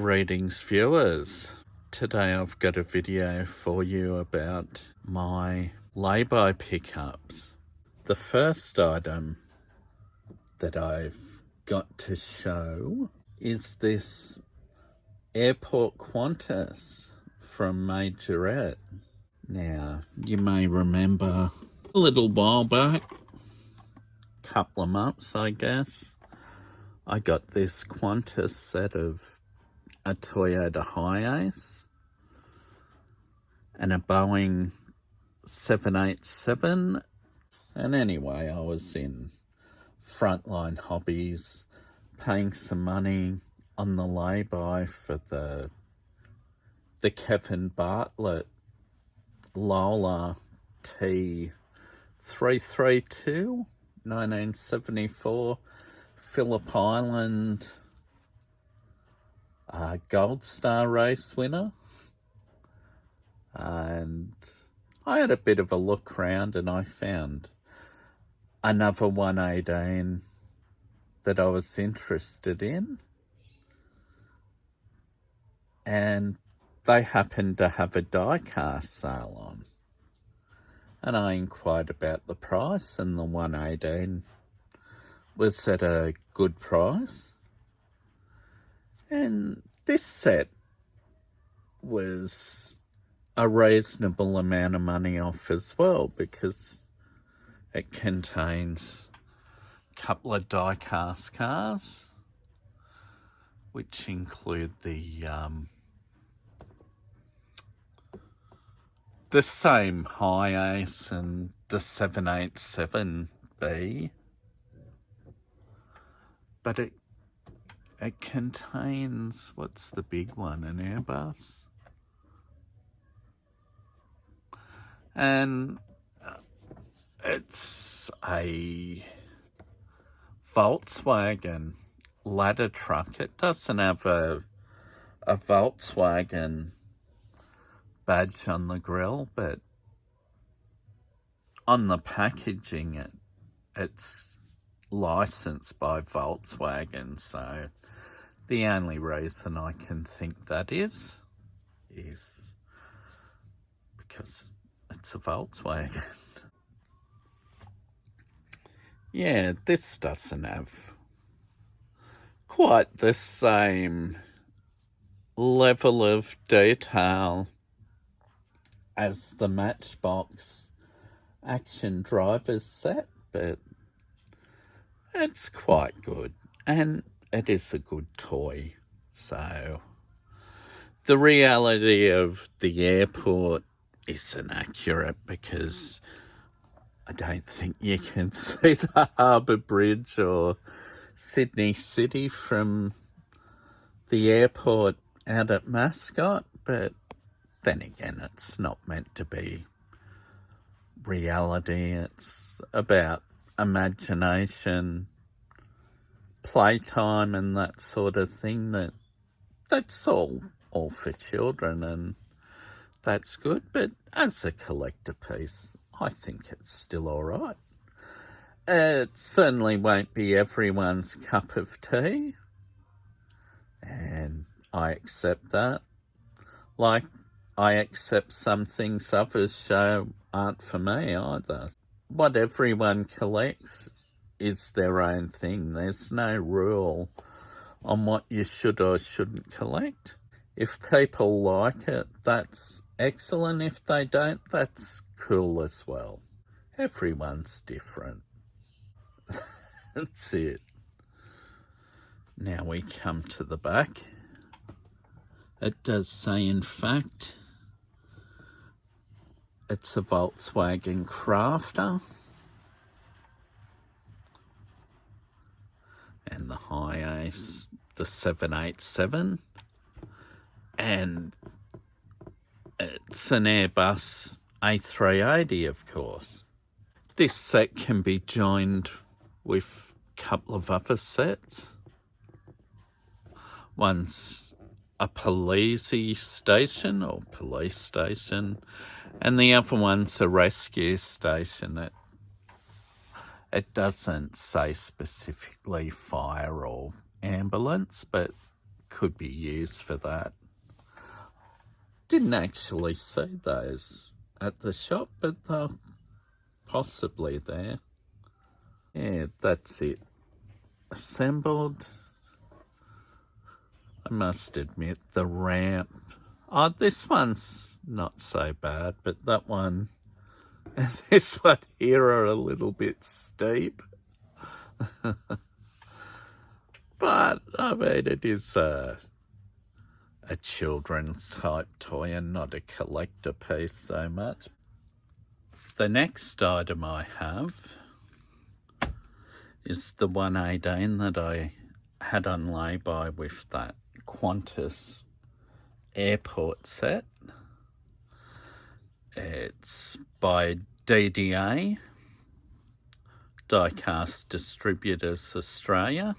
Greetings viewers. Today I've got a video for you about my lay-by pickups. The first item that I've got to show is this Airport Qantas from Majorette. Now, you may remember a little while back, couple of months I guess, I got this Qantas set of a Toyota Hiace and a Boeing 787. And anyway, I was in Frontline Hobbies paying some money on the lay-by for the Kevin Bartlett Lola T332 1974 Phillip Island Gold Star race winner. And I had a bit of a look around and I found another 118 that I was interested in, and they happened to have a Diecast sale on, and I inquired about the price, and the 118 was at a good price. And this set was a reasonable amount of money off as well, because it contains a couple of die-cast cars, which include the same Hiace and the 787B, but it contains, what's the big one, an Airbus, and it's a Volkswagen ladder truck. It doesn't have a Volkswagen badge on the grill, but on the packaging it's licensed by Volkswagen. So the only reason I can think that is because it's a Volkswagen. Yeah, this doesn't have quite the same level of detail as the Matchbox Action Drivers set, but it's quite good, and it is a good toy. So the reality of the airport isn't accurate, because I don't think you can see the Harbour Bridge or Sydney City from the airport out at Mascot, but then again, it's not meant to be reality. It's about imagination, playtime, and that sort of thing. That's all for children, and that's good. But as a collector piece, I think it's still all right. It certainly won't be everyone's cup of tea, and I accept that. Like, I accept some things others show aren't for me either. What everyone collects is their own thing. There's no rule on what you should or shouldn't collect. If people like it, that's excellent. If they don't, that's cool as well. Everyone's different. That's it. Now we come to the back. It does say, in fact, it's a Volkswagen Crafter, and the Hiace, the 787, and it's an Airbus A380, of course. This set can be joined with a couple of other sets. One's a police station, and the other one's a rescue station. It doesn't say specifically fire or ambulance, but could be used for that. Didn't actually see those at the shop, but they're possibly there. Yeah, that's it. Assembled. I must admit, the ramp. Oh, this one's not so bad, but that one and this one here are a little bit steep. But, I mean, it is a children's type toy and not a collector piece so much. The next item I have is the 118 that I had on lay-by with that Qantas airport set. It's by DDA, Diecast Distributors Australia.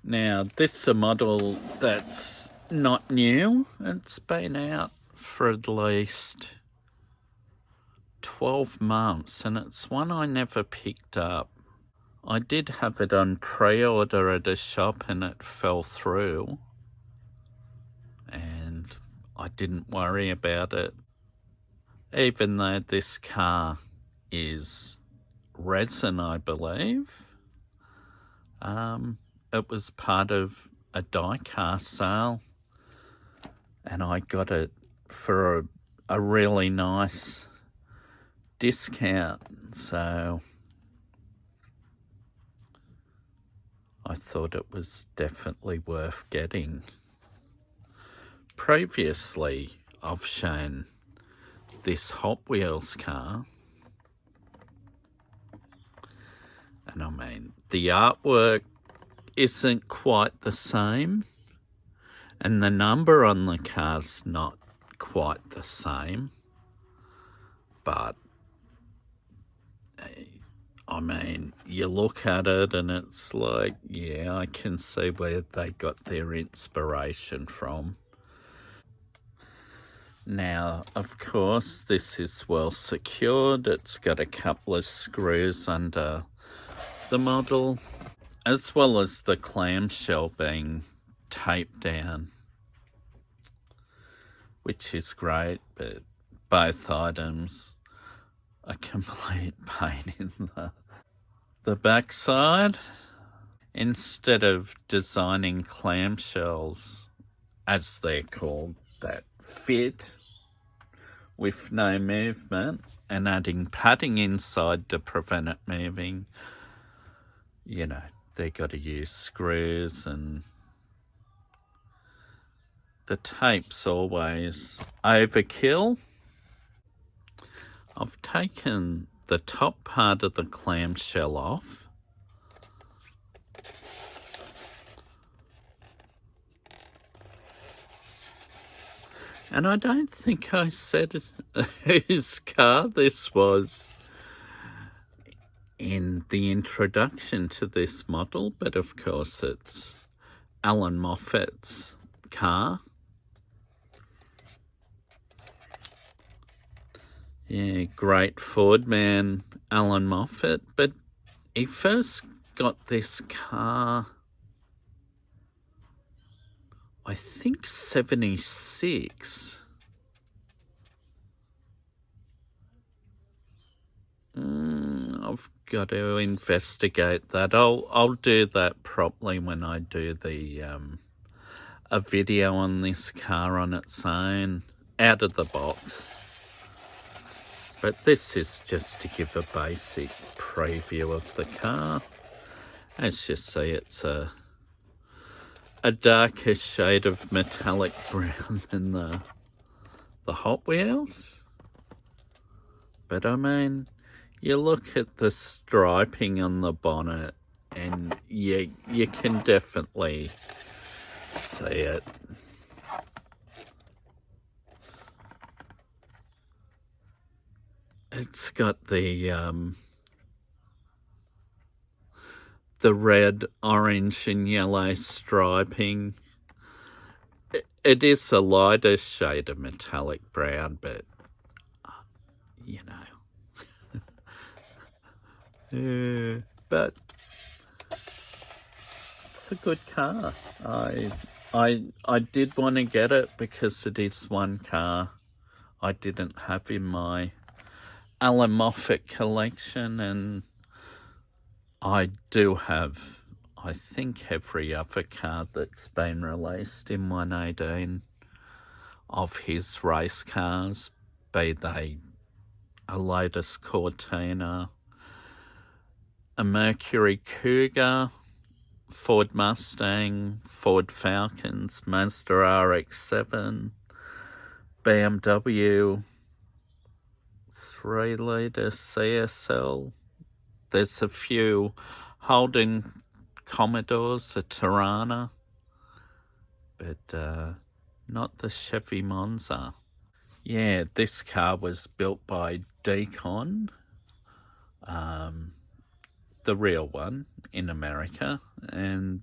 Now, this is a model that's not new. It's been out for at least 12 months, and it's one I never picked up. I did have it on pre-order at a shop and it fell through, and I didn't worry about it. Even though this car is Resin, I believe. It was part of a Diecast sale, and I got it for a really nice discount, so I thought it was definitely worth getting. Previously, I've shown this Hot Wheels car, and I mean, the artwork isn't quite the same, and the number on the car's not quite the same, but I mean, you look at it and it's like, yeah, I can see where they got their inspiration from. Now, of course, this is well secured. It's got a couple of screws under the model, as well as the clamshell being taped down, which is great, but both items a complete pain in the backside. Instead of designing clamshells, as they're called, that fit with no movement, and adding padding inside to prevent it moving, you know, they got to use screws, and the tape's always overkill. I've taken the top part of the clamshell off, and I don't think I said whose car this was in the introduction to this model, but of course it's Alan Moffat's car. Yeah, great Ford man, Alan Moffat, but he first got this car, I think 76. I've got to investigate that. I'll do that properly when I do the a video on this car on its own, out of the box. But this is just to give a basic preview of the car. As you see, it's a darker shade of metallic brown than the Hot Wheels. But I mean, you look at the striping on the bonnet and you can definitely see it. It's got the red, orange and yellow striping. It is a lighter shade of metallic brown, but you know. Yeah, but it's a good car. I did want to get it because it is one car I didn't have in my Alan Moffat collection, and I do have, I think, every other car that's been released in 118 of his race cars, be they a Lotus Cortina, a Mercury Cougar, Ford Mustang, Ford Falcons, Mazda RX-7, BMW 3-litre CSL. There's a few Holden Commodores, a Tirana, but not the Chevy Monza. Yeah, this car was built by Diecast, the real one in America, and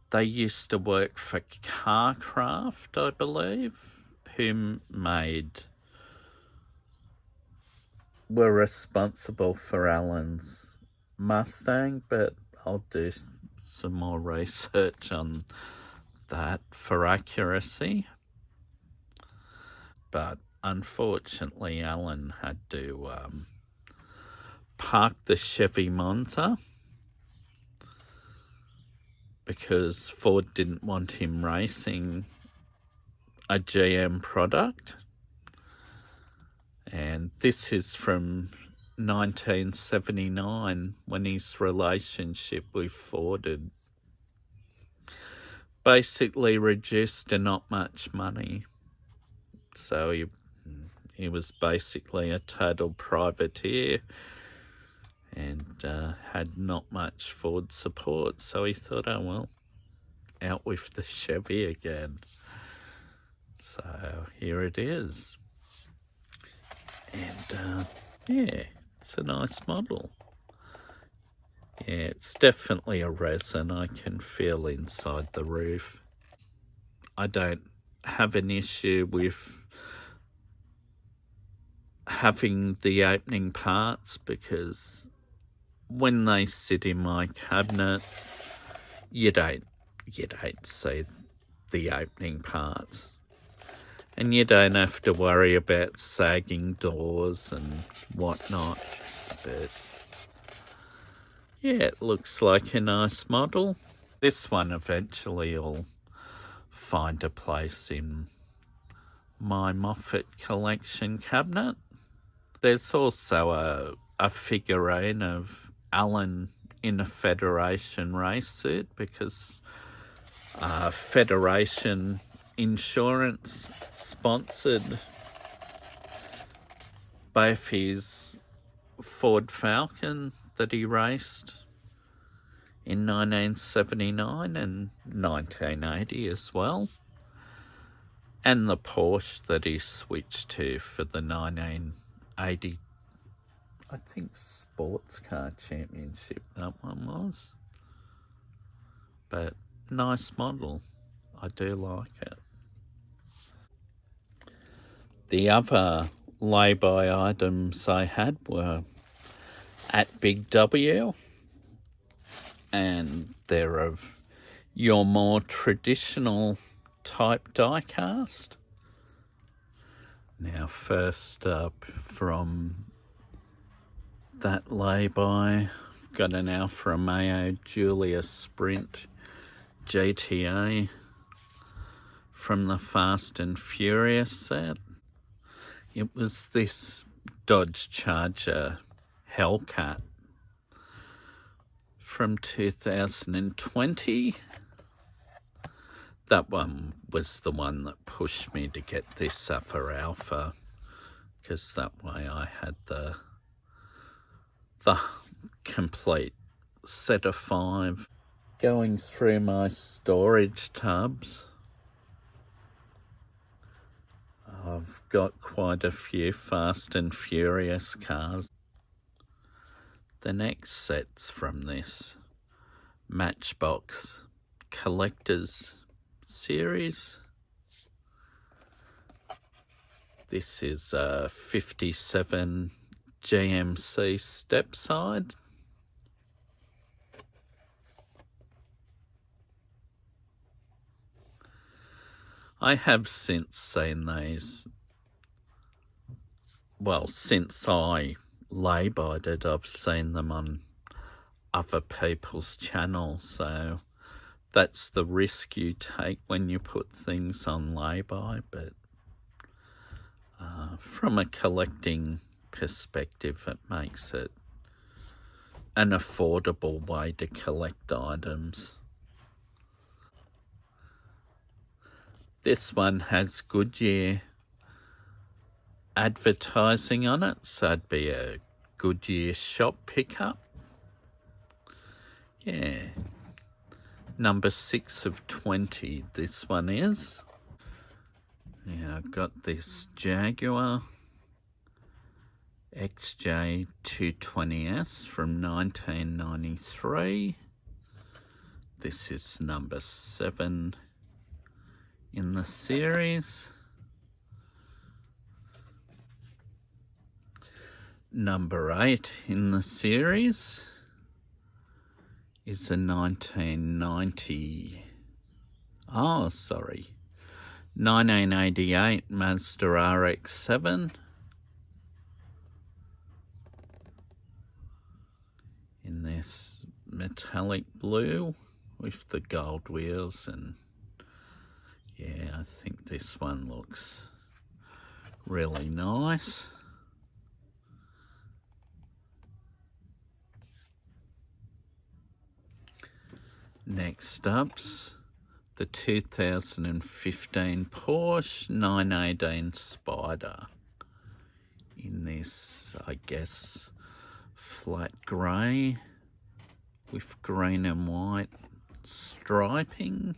they used to work for Carcraft, I believe, who were responsible for Alan's Mustang, but I'll do some more research on that for accuracy. But unfortunately, Alan had to park the Chevy Monza because Ford didn't want him racing a GM product. And this is from 1979, when his relationship with Ford had basically reduced to not much money. So he was basically a total privateer and had not much Ford support. So he thought, oh well, out with the Chevy again. So here it is. And yeah, it's a nice model. Yeah, it's definitely a Resin. I can feel inside the roof. I don't have an issue with having the opening parts because when they sit in my cabinet, you don't see the opening parts. And you don't have to worry about sagging doors and whatnot. But yeah, it looks like a nice model. This one eventually will find a place in my Moffat collection cabinet. There's also a figurine of Alan in a Federation race suit because Federation Insurance sponsored both his Ford Falcon that he raced in 1979 and 1980 as well, and the Porsche that he switched to for the 1980, I think, Sports Car Championship that one was. But nice model. I do like it. The other lay-by items I had were at Big W, and they're of your more traditional type diecast. Now, first up from that lay-by, I've got an Alfa Romeo Giulia Sprint GTA from the Fast and Furious set. It was this Dodge Charger Hellcat from 2020. That one was the one that pushed me to get this upper Alpha, because that way I had the complete set of 5. Going through my storage tubs, I've got quite a few Fast and Furious cars. The next set's from this Matchbox Collector's Series. This is a 57 GMC Stepside. I have since seen these, well, since I lay-byed it, I've seen them on other people's channels, so that's the risk you take when you put things on lay-by, but from a collecting perspective, it makes it an affordable way to collect items. This one has Goodyear advertising on it, so it'd be a Goodyear shop pickup. Yeah, number 6 of 20 this one is. Yeah, I've got this Jaguar XJ220S from 1993. This is number 7 in the series. Number 8 in the series is a 1988 Mazda RX-7 in this metallic blue with the gold wheels, and yeah, I think this one looks really nice. Next up's the 2015 Porsche 918 Spider in this, I guess, flat grey with green and white striping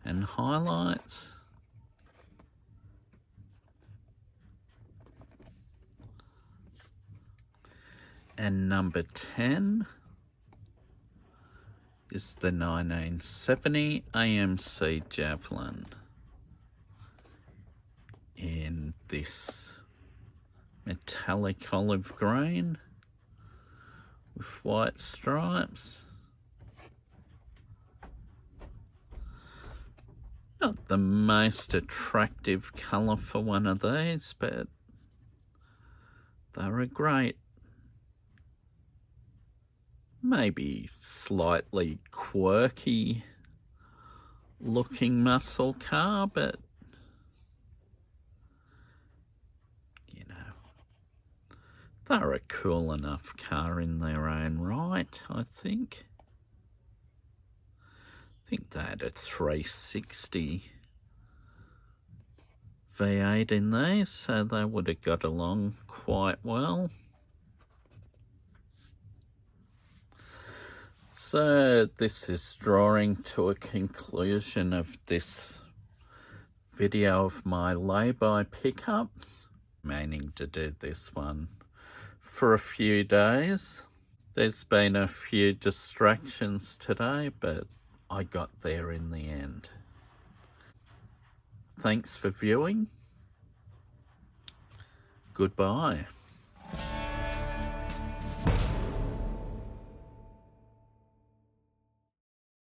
and highlights. And number 10 is the 1970 AMC Javelin in this metallic olive green with white stripes. Not the most attractive colour for one of these, but they're a great, maybe slightly quirky looking muscle car, but you know, they're a cool enough car in their own right, I think. I think they had a 360 V8 in these, so they would have got along quite well. So this is drawing to a conclusion of this video of my lay-by pickups. Meaning to do this one for a few days. There's been a few distractions today, but I got there in the end. Thanks for viewing. Goodbye.